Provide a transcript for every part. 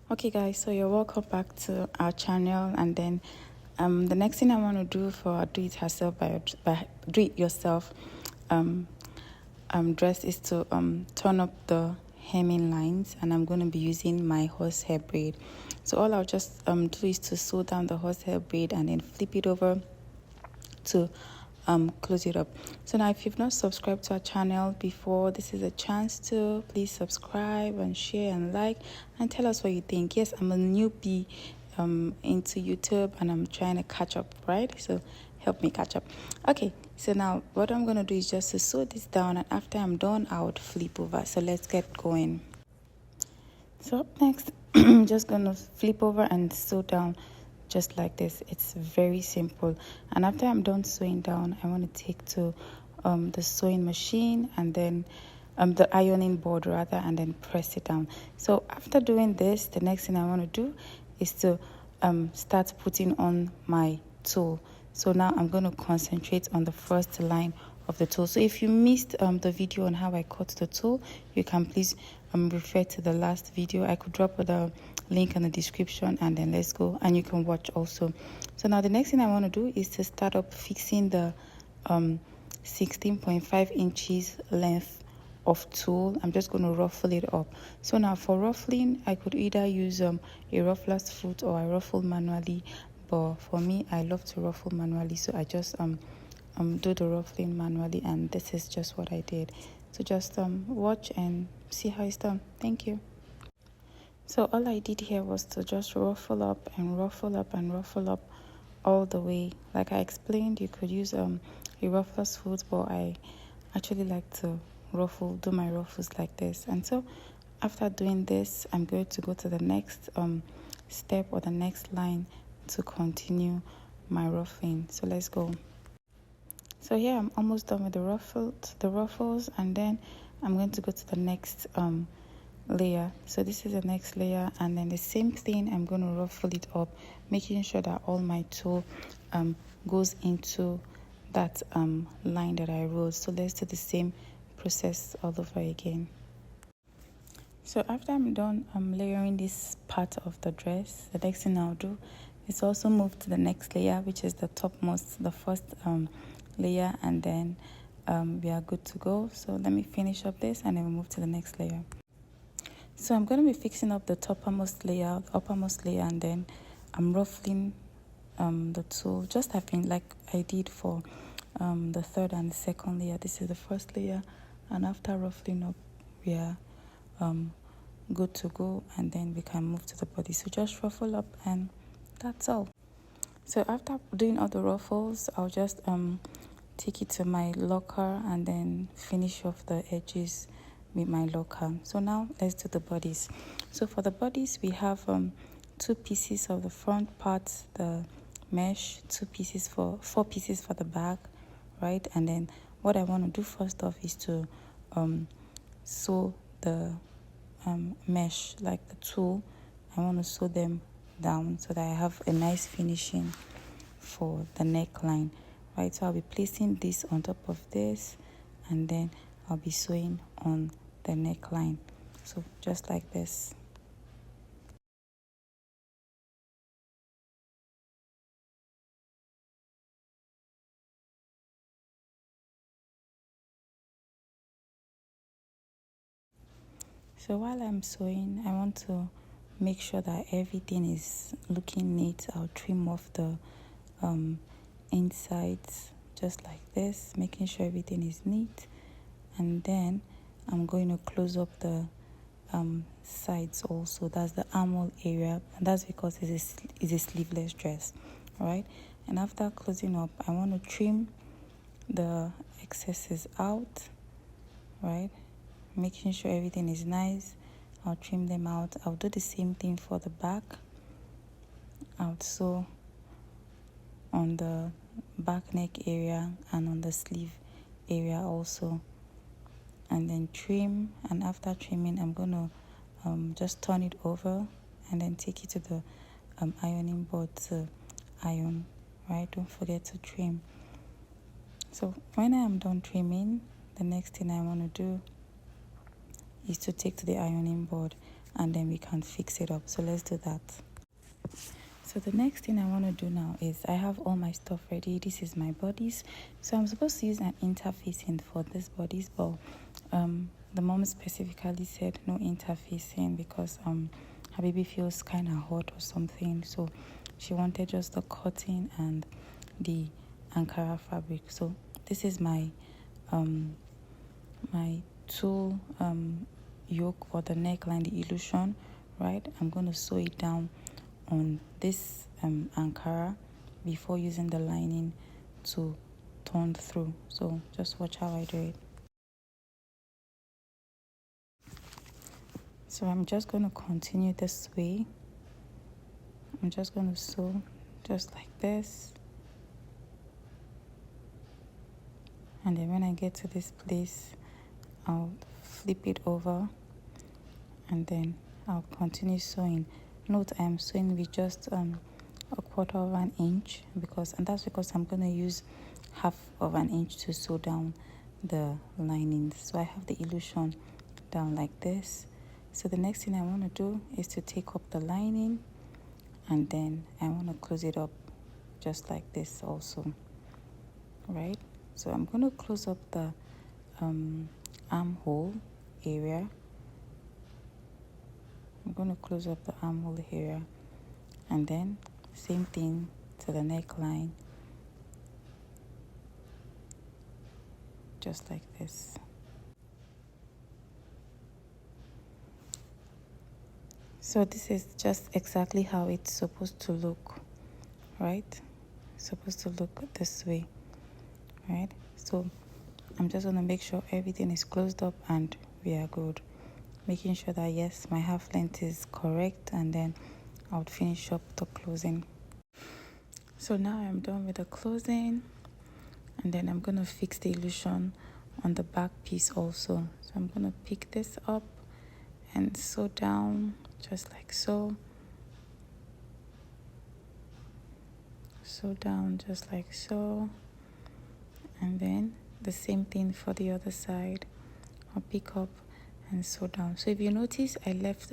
Okay guys, so you're welcome back to our channel. And then the next thing I want to do for do it herself by do it yourself dress is to turn up the hemming lines, and I'm going to be using my horsehair braid. So all I'll just do is to sew down the horsehair braid and then flip it over to close it up. So now, if you've not subscribed to our channel before, this is a chance to please subscribe and share and like and tell us what you think. Yes, I'm a newbie into YouTube and I'm trying to catch up, right? So help me catch up. Okay, so now what I'm gonna do is just to sew this down, and after I'm done I would flip over. So let's get going. So up next, I'm just gonna flip over and sew down just like this. It's very simple. And after I'm done sewing down, I want to take to the sewing machine and then the ironing board rather, and then press it down. So after doing this, the next thing I want to do is to start putting on my tulle. So now I'm going to concentrate on the first line of the tulle. So if you missed the video on how I cut the tulle, you can please refer to the last video. I could drop the link in the description, and then let's go and you can watch also. So now the next thing I want to do is to start up fixing the 16.5 inches length of tulle. I'm just going to ruffle it up. So now for ruffling, I could either use a ruffler's foot or I ruffle manually, but for me I love to ruffle manually, so I just do the ruffling manually, and this is just what I did. So just watch and see how it's done. Thank you. So all I did here was to just ruffle up and ruffle up and ruffle up all the way. Like I explained, you could use a ruffler's foot, but I actually like to do my ruffles like this. And so after doing this, I'm going to go to the next step or the next line to continue my ruffling. So let's go. So here I'm almost done with the ruffles, and then I'm going to go to the next layer. So this is the next layer, and then the same thing, I'm going to ruffle it up, making sure that all my tulle goes into that line that I wrote. So let's do the same process all over again. So after I'm done layering this part of the dress, the next thing I'll do is also move to the next layer, which is the topmost, the first layer, and then we are good to go. So let me finish up this and then we'll move to the next layer. So I'm going to be fixing up the uppermost layer, and then I'm ruffling the tulle, just like I did for the third and the second layer. This is the first layer, and after ruffling up, we are good to go, and then we can move to the body. So just ruffle up, and that's all. So after doing all the ruffles, I'll just take it to my locker and then finish off the edges with my locker. So now let's do the bodies. So for the bodies, we have 2 pieces of the front part, the mesh, 4 pieces for the back, right? And then what I want to do first off is to sew the mesh, like the tulle. I want to sew them down so that I have a nice finishing for the neckline, right? So I'll be placing this on top of this, and then I'll be sewing on the neckline, so just like this. So while I'm sewing, I want to make sure that everything is looking neat. I'll trim off the insides just like this, making sure everything is neat, and then I'm going to close up the sides also. That's the armhole area, and that's because it's a sleeveless dress, right? And after closing up, I want to trim the excesses out, right? Making sure everything is nice. I'll trim them out. I'll do the same thing for the back. I'll sew on the back neck area and on the sleeve area also, and then trim. And after trimming, I'm gonna just turn it over and then take it to the ironing board to iron, right? Don't forget to trim. So when I am done trimming, the next thing I want to do is to take to the ironing board and then we can fix it up. So let's do that. So the next thing I want to do now is I have all my stuff ready. This is my bodice. So I'm supposed to use an interfacing for this bodice, but the mom specifically said no interfacing because her baby feels kind of hot or something. So she wanted just the cotton and the Ankara fabric. So this is my my tulle yoke, or the neckline, the illusion, right? I'm going to sew it down on this Ankara before using the lining to turn through. So just watch how I do it. So I'm just going to continue this way. I'm just going to sew just like this, and then when I get to this place, I'll flip it over, and then I'll continue sewing. Note I am sewing with just a 1/4 of an inch, and that's because I'm going to use 1/2 of an inch to sew down the lining. So I have the illusion down like this. So the next thing I want to do is to take up the lining, and then I want to close it up just like this also, right? So I'm going to close up the armhole area. I'm going to close up the armhole area, and then same thing to the neckline, just like this. So this is just exactly how it's supposed to look, right? It's supposed to look this way, right? So I'm just going to make sure everything is closed up and we are good. Making sure that yes, my half length is correct, and then I'll finish up the closing. So now I'm done with the closing, and then I'm going to fix the illusion on the back piece also. So I'm going to pick this up and sew down just like so. Sew down just like so, and then the same thing for the other side. I'll pick up and sew down. So if you notice, I left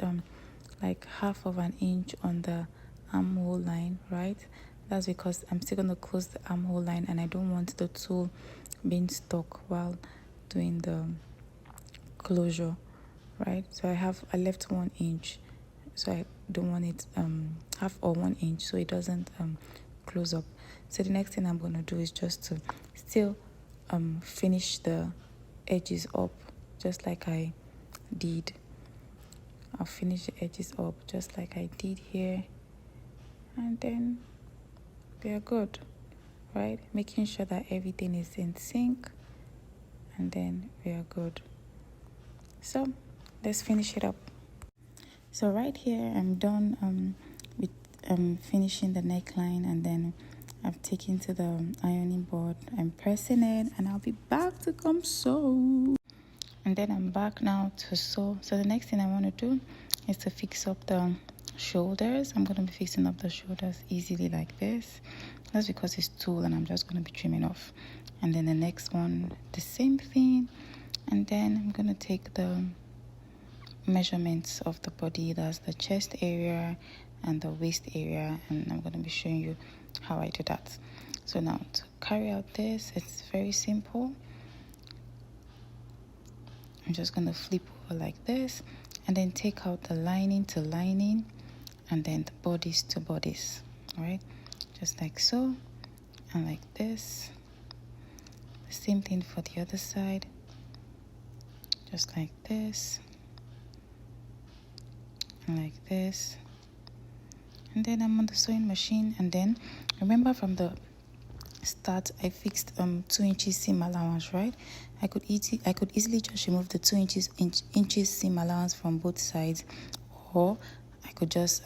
like 1/2 of an inch on the armhole line, right? That's because I'm still going to close the armhole line, and I don't want the tulle being stuck while doing the closure, right? So I left 1 inch, so I don't want it 1/2 or 1 inch, so it doesn't close up. So the next thing I'm going to do is just to still finish the edges up just like I did. I'll finish the edges up just like I did here, and then we are good, right? Making sure that everything is in sync, and then we are good. So let's finish it up. So right here I'm done with finishing the neckline, and then I've taken to the ironing board. I'm pressing it, and I'll be back to come sew. And then I'm back now to sew. So the next thing I want to do is to fix up the shoulders. I'm going to be fixing up the shoulders easily like this. That's because it's tulle, and I'm just going to be trimming off. And then the next one, the same thing. And then I'm going to take the measurements of the body. That's the chest area and the waist area, and I'm going to be showing you how I do that. So now to carry out this, it's very simple. I'm just going to flip over like this, and then take out the lining to lining, and then the bodice to bodice, right? Just like so, and like this. The same thing for the other side, just like this, and like this. And then I'm on the sewing machine, and then remember from the start I fixed 2 inches seam allowance, right? I could easily just remove the 2 inches seam allowance from both sides, or I could just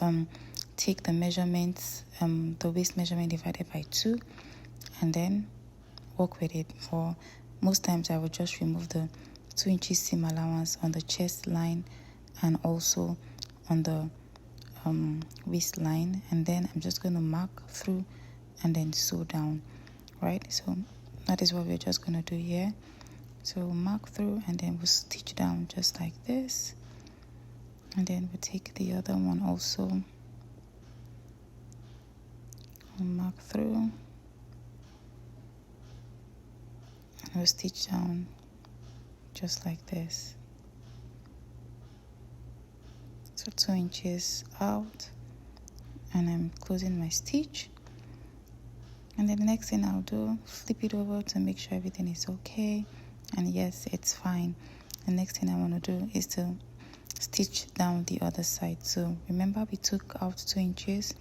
take the measurements, the waist measurement divided by 2, and then work with it. For most times I would just remove the 2 inches seam allowance on the chest line and also on the waistline, and then I'm just going to mark through and then sew down, right? So that is what we're just going to do here. So mark through, and then we'll stitch down just like this, And then we take the other one also, we'll mark through, and we'll stitch down just like this. So 2 inches out, and I'm closing my stitch. And then the next thing I'll do, flip it over to make sure everything is okay. And yes, it's fine. The next thing I want to do is to stitch down the other side. So remember we took out 2 inches.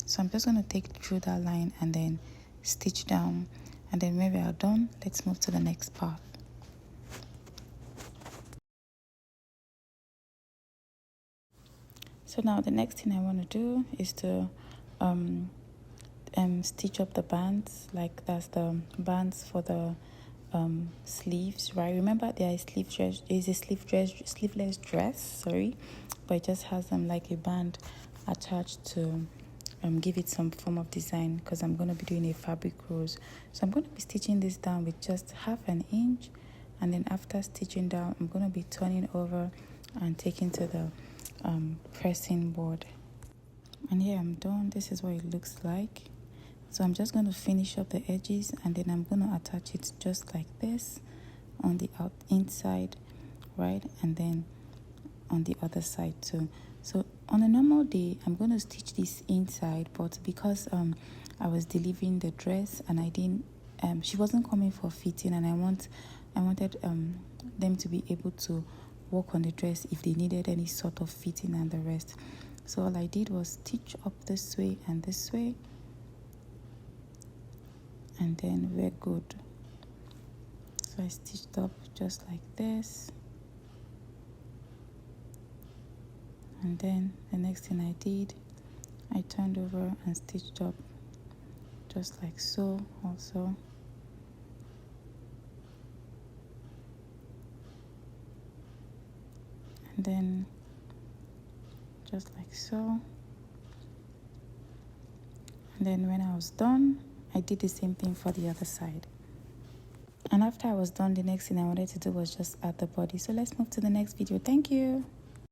So I'm just going to take through that line and then stitch down. And then when we are done, let's move to the next part. So now the next thing I want to do is to stitch up the bands, like that's the bands for the sleeves, right? Remember there is a sleeveless dress, sorry, but it just has like a band attached to give it some form of design, because I'm going to be doing a fabric rose. So I'm going to be stitching this down with just 1/2 inch, and then after stitching down, I'm going to be turning over and taking to the pressing board. And here I'm done. This is what it looks like. So I'm just going to finish up the edges, and then I'm going to attach it just like this on the inside, right? And then on the other side too. So on a normal day, I'm going to stitch this inside, but because I was delivering the dress and I didn't, she wasn't coming for fitting, and I wanted them to be able to work on the dress if they needed any sort of fitting and the rest. So all I did was stitch up this way and this way, and then we're good. So I stitched up just like this, and then the next thing I did, I turned over and stitched up just like so also. And then just like so. And then when I was done, I did the same thing for the other side. And after I was done, the next thing I wanted to do was just add the body. So let's move to the next video. Thank you.